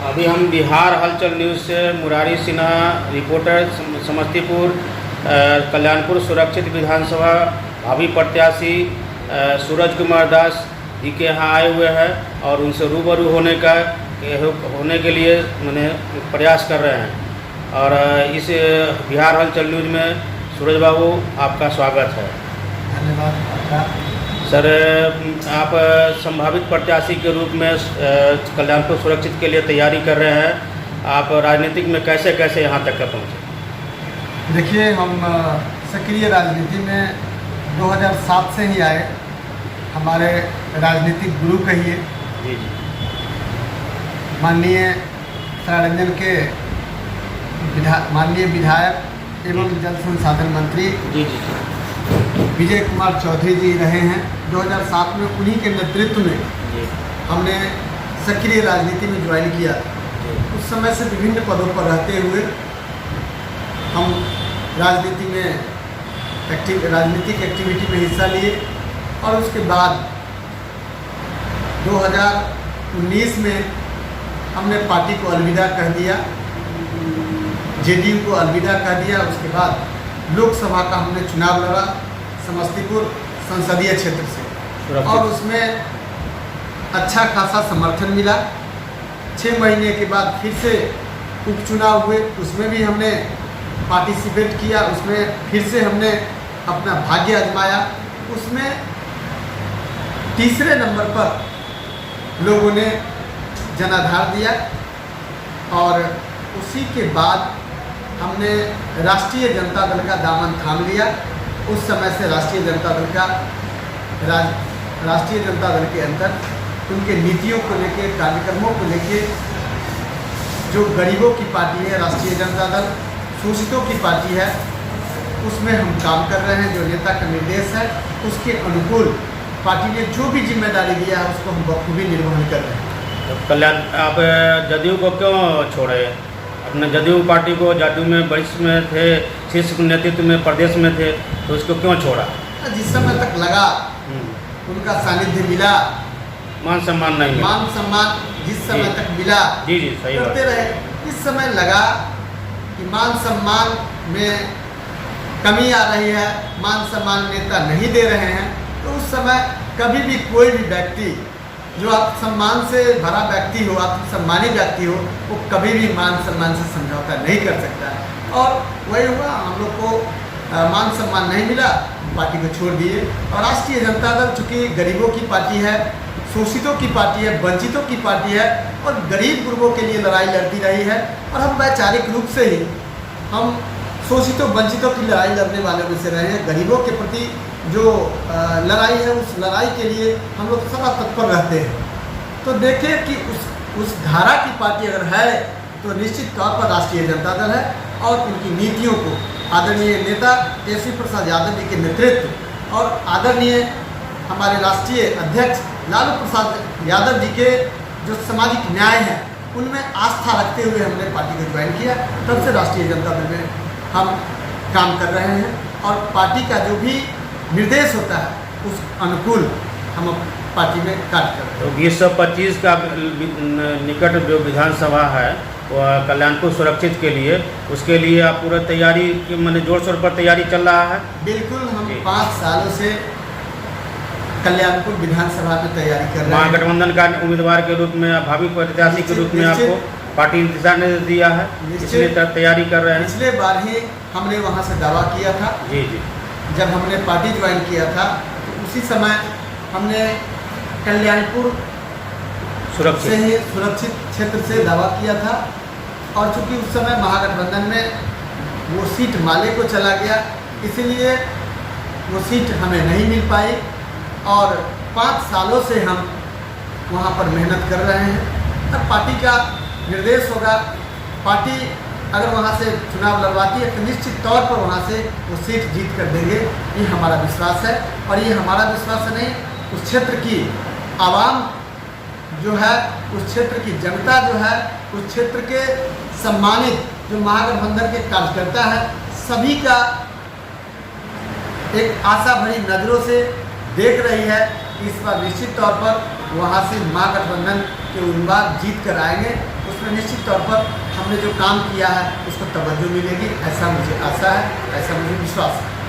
अभी हम बिहार हलचल न्यूज़ से मुरारी सिन्हा रिपोर्टर समस्तीपुर कल्याणपुर सुरक्षित विधानसभा भावी प्रत्याशी सूरज कुमार दास जी के यहाँ आए हुए हैं और उनसे रूबरू होने के लिए मैंने प्रयास कर रहे हैं। और इस बिहार हलचल न्यूज़ में सूरज बाबू आपका स्वागत है। धन्यवाद। सर, आप संभावित प्रत्याशी के रूप में कल्याणपुर सुरक्षित के लिए तैयारी कर रहे हैं। आप राजनीतिक में कैसे कैसे यहाँ तक पहुँचे? देखिए, हम सक्रिय राजनीति में 2007 से ही आए। हमारे राजनीतिक गुरु कहिए जी जी माननीय सरारंजन के माननीय विधायक एवं जल संसाधन मंत्री जी जी विजय कुमार चौधरी जी रहे हैं। 2007 में उन्हीं के नेतृत्व में जी हमने सक्रिय राजनीति में ज्वाइन किया। उस समय से विभिन्न पदों पर रहते हुए हम राजनीति में राजनीतिक एक्टिविटी में हिस्सा लिए और उसके बाद 2019 में हमने पार्टी को अलविदा कह दिया, जेडीयू को अलविदा कह दिया। उसके बाद लोकसभा का हमने चुनाव लड़ा समस्तीपुर संसदीय क्षेत्र से और उसमें अच्छा खासा समर्थन मिला। 6 महीने के बाद फिर से उपचुनाव हुए, उसमें भी हमने पार्टिसिपेट किया। उसमें फिर से हमने अपना भाग्य आजमाया। उसमें तीसरे नंबर पर लोगों ने जनाधार दिया और उसी के बाद हमने राष्ट्रीय जनता दल का दामन थाम लिया। उस समय से राष्ट्रीय जनता दल के अंदर उनके नीतियों को लेके, कार्यक्रमों को लेके, जो गरीबों की पार्टी है राष्ट्रीय जनता दल, शोषितों की पार्टी है, उसमें हम काम कर रहे हैं। जो नेता का निर्देश है उसके अनुकूल पार्टी ने जो भी जिम्मेदारी दिया है उसको हम बखूबी निर्वहन कर रहे हैं। तो कल्याण आप जदयू को क्यों छोड़े? अपने जदयू पार्टी को, जदयू में वरिष्ठ में थे, शीर्ष नेतृत्व में प्रदेश में थे, तो उसको क्यों छोड़ा? जिस समय तक लगा उनका सानिध्य मिला, मान सम्मान नहीं मिला। मान सम्मान जिस समय तक मिला जी जी सही बात। करते रहे। इस समय लगा कि मान सम्मान में कमी आ रही है, मान सम्मान नेता नहीं दे रहे हैं, तो उस समय कभी भी कोई भी व्यक्ति जो आत्मसम्मान से भरा व्यक्ति हो, आत्मसम्मानी व्यक्ति हो, वो कभी भी मान सम्मान से समझौता नहीं कर सकता है। और वही हुआ, हम लोग को मान सम्मान नहीं मिला, पार्टी को छोड़ दिए। और राष्ट्रीय जनता दल चूँकि गरीबों की पार्टी है, शोषितों की पार्टी है, वंचितों की पार्टी है और गरीब गुरबों के लिए लड़ाई लड़ती रही है। और हम वैचारिक रूप से ही हम शोषितों वंचितों की लड़ाई लड़ने वाले में से रहे हैं। गरीबों के प्रति जो लड़ाई है, उस लड़ाई के लिए हम लोग सदा तत्पर रहते हैं। तो देखें कि उस धारा की पार्टी अगर है तो निश्चित तौर पर राष्ट्रीय जनता दल है और उनकी नीतियों को आदरणीय नेता तेजस्वी प्रसाद यादव जी के नेतृत्व और आदरणीय हमारे राष्ट्रीय अध्यक्ष लालू प्रसाद यादव जी के जो सामाजिक न्याय है उनमें आस्था रखते हुए हमने पार्टी को ज्वाइन किया। तब से राष्ट्रीय जनता दल में हम काम कर रहे हैं और पार्टी का जो भी निर्देश होता है उस अनुकूल हम पार्टी में कार्य कर रहे हैं। तो 2025 का निकट जो विधानसभा है वो कल्याणपुर सुरक्षित के लिए, उसके लिए आप पूरा तैयारी मैंने जोर शोर पर तैयारी चल रहा है? बिल्कुल, हम 5 सालों से कल्याणपुर विधानसभा में तैयारी कर रहे हैं। महागठबंधन का उम्मीदवार के रूप में, भावी प्रत्याशी के रूप में आपको पार्टी ने दिशा निर्देश दिया है, इसलिए तैयारी कर रहे हैं। पिछले बार ही हमने वहाँ से दावा किया था। जी जी जब हमने पार्टी ज्वाइन किया था तो उसी समय हमने कल्याणपुर से ही सुरक्षित क्षेत्र से दावा किया था। और चूँकि उस समय महागठबंधन में वो सीट माले को चला गया, इसलिए वो सीट हमें नहीं मिल पाई और 5 सालों से हम वहाँ पर मेहनत कर रहे हैं। तब पार्टी का निर्देश होगा, पार्टी अगर वहाँ से चुनाव लड़वाती है तो निश्चित तौर पर वहाँ से वो सीट जीत कर देंगे, ये हमारा विश्वास है। और ये हमारा विश्वास नहीं, उस क्षेत्र की आवाम जो है, उस क्षेत्र की जनता जो है, उस क्षेत्र के सम्मानित जो महागठबंधन के कार्यकर्ता है, सभी का एक आशा भरी नज़रों से देख रही है कि इस बार निश्चित तौर पर वहाँ से महागठबंधन के उम्मीदवार जीत कर आएंगे। उसमें निश्चित तौर पर हमने जो काम किया है उसको तवज्जो मिलेगी, ऐसा मुझे आशा है, ऐसा मुझे विश्वास है।